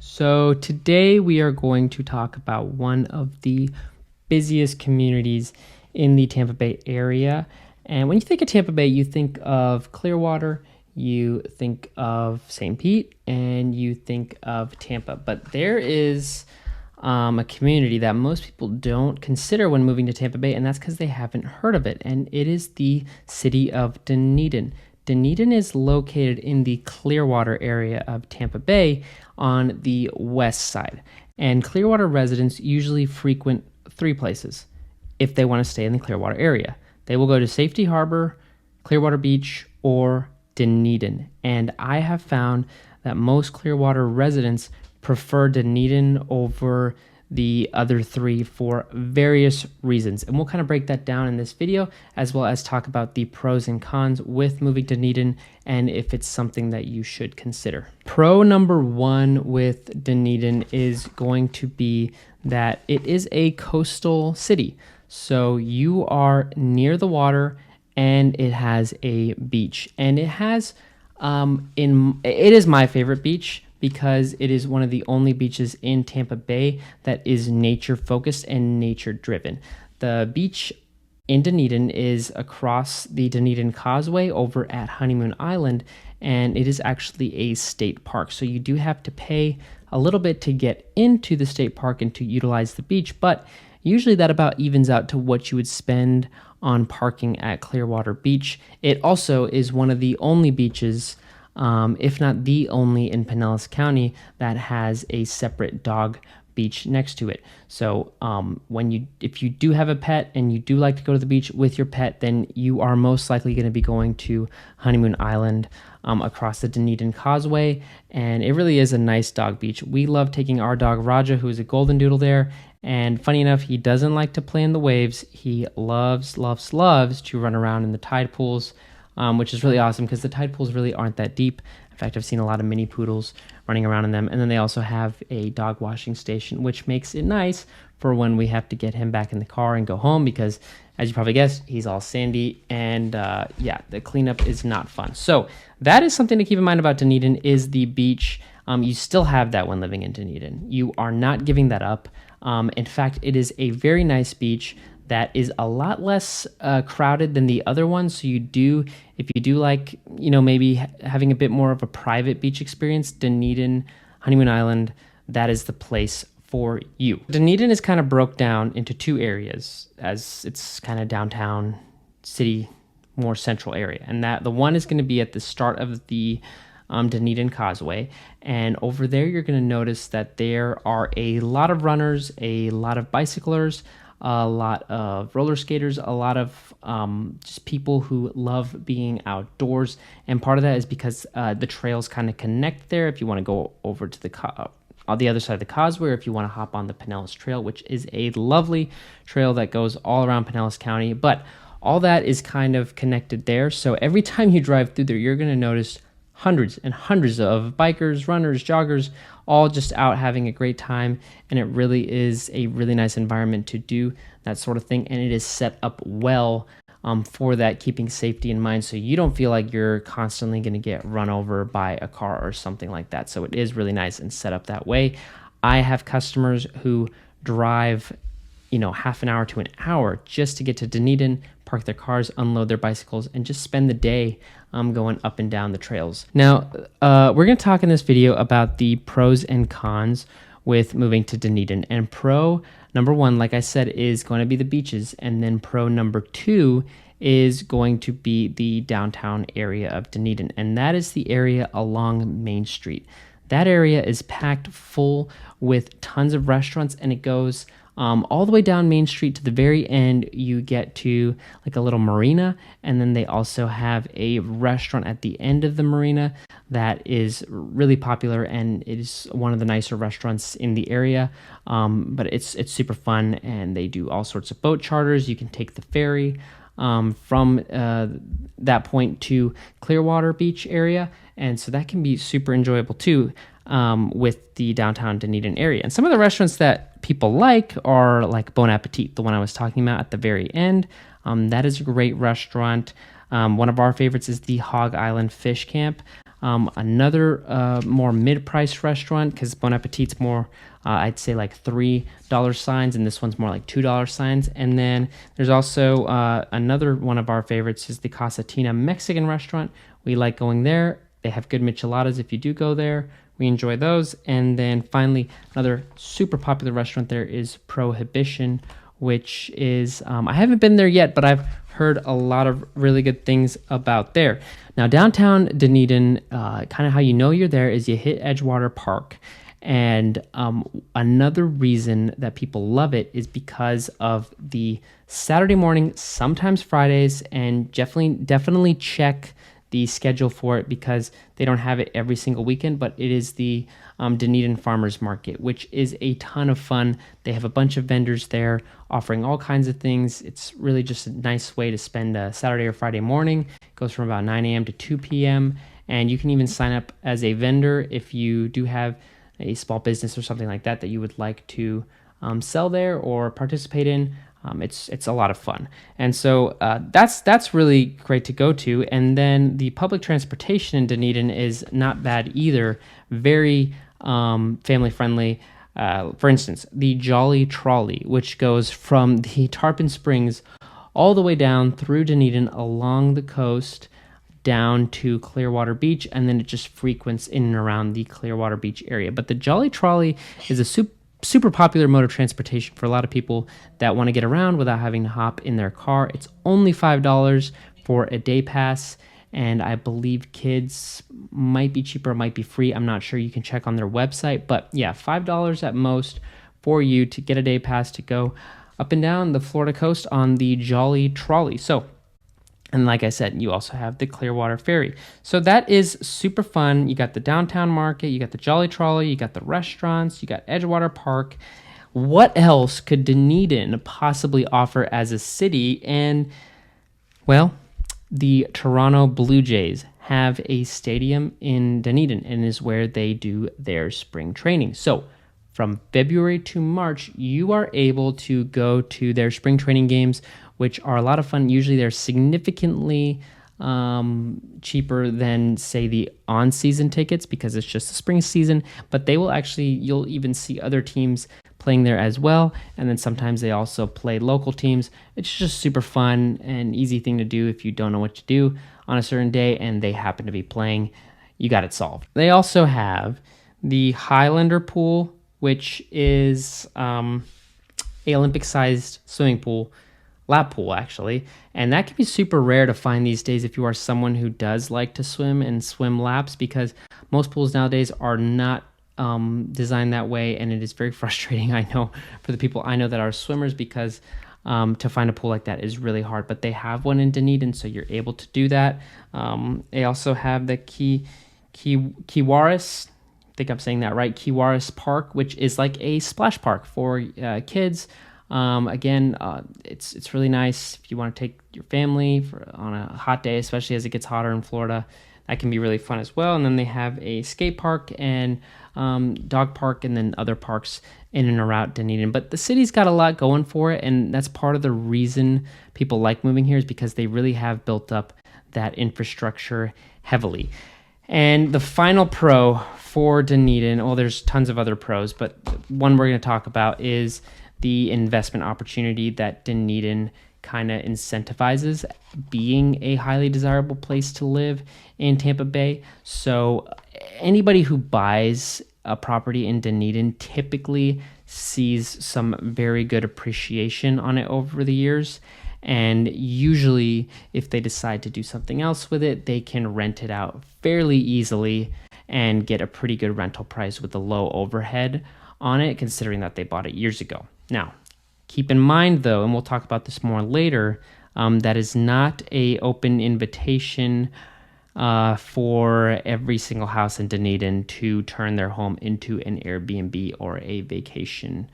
So today we are going to talk about one of the busiest communities in the Tampa Bay area. And when you think of Tampa Bay, you think of Clearwater, you think of St. Pete, and you think of Tampa. But there is a community that most people don't consider when moving to Tampa Bay, and that's because they haven't heard of it. And it is the city of Dunedin. Dunedin is located in the Clearwater area of Tampa Bay on the west side. And Clearwater residents usually frequent three places if they want to stay in the Clearwater area. They will go to Safety Harbor, Clearwater Beach, or Dunedin. And I have found that most Clearwater residents prefer Dunedin over the other three for various reasons. And we'll kind of break that down in this video, as well as talk about the pros and cons with moving to Dunedin and if it's something that you should consider. Pro number one with Dunedin is going to be that it is a coastal city. So you are near the water and it has a beach. And it has, it is my favorite beach, because it is one of the only beaches in Tampa Bay that is nature focused and nature driven. The beach in Dunedin is across the Dunedin Causeway over at Honeymoon Island, and it is actually a state park. So you do have to pay a little bit to get into the state park and to utilize the beach, but usually that about evens out to what you would spend on parking at Clearwater Beach. It also is one of the only beaches, if not the only in Pinellas County, that has a separate dog beach next to it. So if you do have a pet and you do like to go to the beach with your pet, then you are most likely going to be going to Honeymoon Island across the Dunedin Causeway, and it really is a nice dog beach. We love taking our dog Raja, who is a golden doodle, there. And funny enough, he doesn't like to play in the waves. He loves to run around in the tide pools, which is really awesome because the tide pools really aren't that deep. In fact, I've seen a lot of mini poodles running around in them. And then they also have a dog washing station, which makes it nice for when we have to get him back in the car and go home, because as you probably guessed, he's all sandy, and the cleanup is not fun. So that is something to keep in mind about Dunedin, is the beach. You still have that when living in Dunedin. You are not giving that up. In fact, it is a very nice beach that is a lot less crowded than the other ones. So if you do like, maybe having a bit more of a private beach experience, Dunedin, Honeymoon Island, that is the place for you. Dunedin is kind of broke down into two areas, as it's kind of downtown city, more central area. And that the one is going to be at the start of the Dunedin Causeway, and over there you're going to notice that there are a lot of runners, a lot of bicyclers, a lot of roller skaters, a lot of just people who love being outdoors. And part of that is because the trails kind of connect there. If you want to go over to on the other side of the causeway, or if you want to hop on the Pinellas Trail, which is a lovely trail that goes all around Pinellas County, but all that is kind of connected there. So every time you drive through there, you're going to notice hundreds and hundreds of bikers, runners, joggers, all just out having a great time. And it really is a really nice environment to do that sort of thing. And it is set up well for that, keeping safety in mind, so you don't feel like you're constantly going to get run over by a car or something like that. So it is really nice and set up that way. I have customers who drive half an hour to an hour just to get to Dunedin, park their cars, unload their bicycles, and just spend the day going up and down the trails. Now, we're going to talk in this video about the pros and cons with moving to Dunedin. And pro number one, like I said, is going to be the beaches. And then pro number two is going to be the downtown area of Dunedin. And that is the area along Main Street. That area is packed full with tons of restaurants, and it goes all the way down Main Street to the very end. You get to like a little marina, and then they also have a restaurant at the end of the marina that is really popular, and it is one of the nicer restaurants in the area. But it's super fun, and they do all sorts of boat charters. You can take the ferry from that point to Clearwater Beach area, and so that can be super enjoyable too. With the downtown Dunedin area. And some of the restaurants that people like are like Bon Appetit, the one I was talking about at the very end. That is a great restaurant. One of our favorites is the Hog Island Fish Camp. Another more mid-priced restaurant, because Bon Appetit's more, I'd say like $3 signs, and this one's more like $2 signs. And then there's also another one of our favorites is the Casatina Mexican restaurant. We like going there. They have good micheladas if you do go there. We enjoy those. And then finally, another super popular restaurant there is Prohibition, which is, I haven't been there yet, but I've heard a lot of really good things about there. Now, downtown Dunedin, kind of how you know you're there is you hit Edgewater Park. And another reason that people love it is because of the Saturday morning, sometimes Fridays, and definitely check the schedule for it because they don't have it every single weekend, but it is the Dunedin Farmers Market, which is a ton of fun. They have a bunch of vendors there offering all kinds of things. It's really just a nice way to spend a Saturday or Friday morning. It goes from about 9 a.m. to 2 p.m. And you can even sign up as a vendor if you do have a small business or something like that that you would like to sell there or participate in. It's a lot of fun. And so that's really great to go to. And then the public transportation in Dunedin is not bad either. Very family friendly. For instance, the Jolly Trolley, which goes from the Tarpon Springs all the way down through Dunedin along the coast down to Clearwater Beach, and then it just frequents in and around the Clearwater Beach area. But the Jolly Trolley is a super popular mode of transportation for a lot of people that want to get around without having to hop in their car. It's only $5 for a day pass, and I believe kids might be cheaper, might be free. I'm not sure. You can check on their website, but yeah, $5 at most for you to get a day pass to go up and down the Florida coast on the Jolly Trolley. And like I said, you also have the Clearwater Ferry. So that is super fun. You got the downtown market, you got the Jolly Trolley, you got the restaurants, you got Edgewater Park. What else could Dunedin possibly offer as a city? And, well, the Toronto Blue Jays have a stadium in Dunedin and is where they do their spring training. So from February to March, you are able to go to their spring training games, which are a lot of fun. Usually they're significantly cheaper than, say, the on-season tickets because it's just the spring season, but you'll even see other teams playing there as well, and then sometimes they also play local teams. It's just super fun and easy thing to do if you don't know what to do on a certain day and they happen to be playing. You got it solved. They also have the Highlander pool, which is a Olympic-sized swimming pool, lap pool actually, and that can be super rare to find these days if you are someone who does like to swim and swim laps, because most pools nowadays are not designed that way, and it is very frustrating, I know, for the people I know that are swimmers, because to find a pool like that is really hard. But they have one in Dunedin, so you're able to do that. They also have the Kiwanis, I think I'm saying that right, Kiwanis Park, which is like a splash park for kids. Again, it's really nice if you want to take your family on a hot day, especially as it gets hotter in Florida. That can be really fun as well. And then they have a skate park and dog park, and then other parks in and around Dunedin. But the city's got a lot going for it, and that's part of the reason people like moving here, is because they really have built up that infrastructure heavily. And the final pro for Dunedin, well, there's tons of other pros, but one we're going to talk about is the investment opportunity that Dunedin kind of incentivizes being a highly desirable place to live in Tampa Bay. So anybody who buys a property in Dunedin typically sees some very good appreciation on it over the years. And usually if they decide to do something else with it, they can rent it out fairly easily and get a pretty good rental price with a low overhead on it, considering that they bought it years ago. Now, keep in mind though, and we'll talk about this more later, that is not an open invitation for every single house in Dunedin to turn their home into an Airbnb or a vacation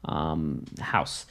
house.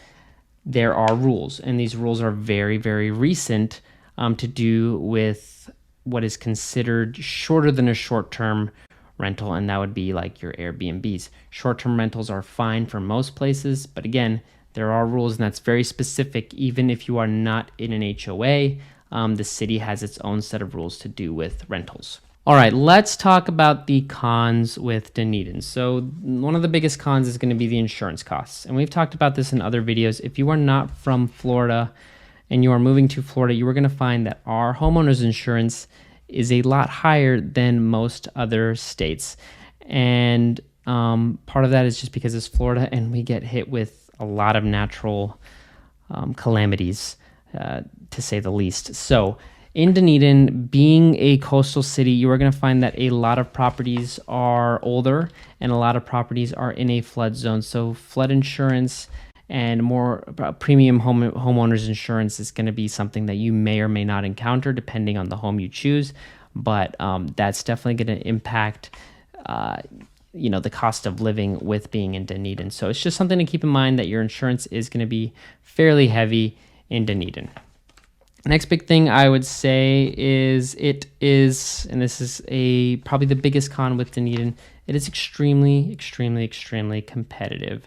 There are rules, and these rules are very, very recent to do with what is considered shorter than a short-term rental, and that would be like your Airbnbs. Short-term rentals are fine for most places, but again, there are rules, and that's very specific. Even if you are not in an HOA, the city has its own set of rules to do with rentals. All right, let's talk about the cons with Dunedin. So one of the biggest cons is going to be the insurance costs. And we've talked about this in other videos. If you are not from Florida and you are moving to Florida, you are going to find that our homeowners insurance is a lot higher than most other states. And part of that is just because it's Florida and we get hit with a lot of natural calamities, to say the least. So in Dunedin, being a coastal city, you are going to find that a lot of properties are older and a lot of properties are in a flood zone. So flood insurance and more premium homeowners insurance is going to be something that you may or may not encounter depending on the home you choose. But that's definitely going to impact the cost of living with being in Dunedin. So it's just something to keep in mind that your insurance is going to be fairly heavy in Dunedin. Next big thing I would say is and this is probably the biggest con with Dunedin, it is extremely, extremely, extremely competitive.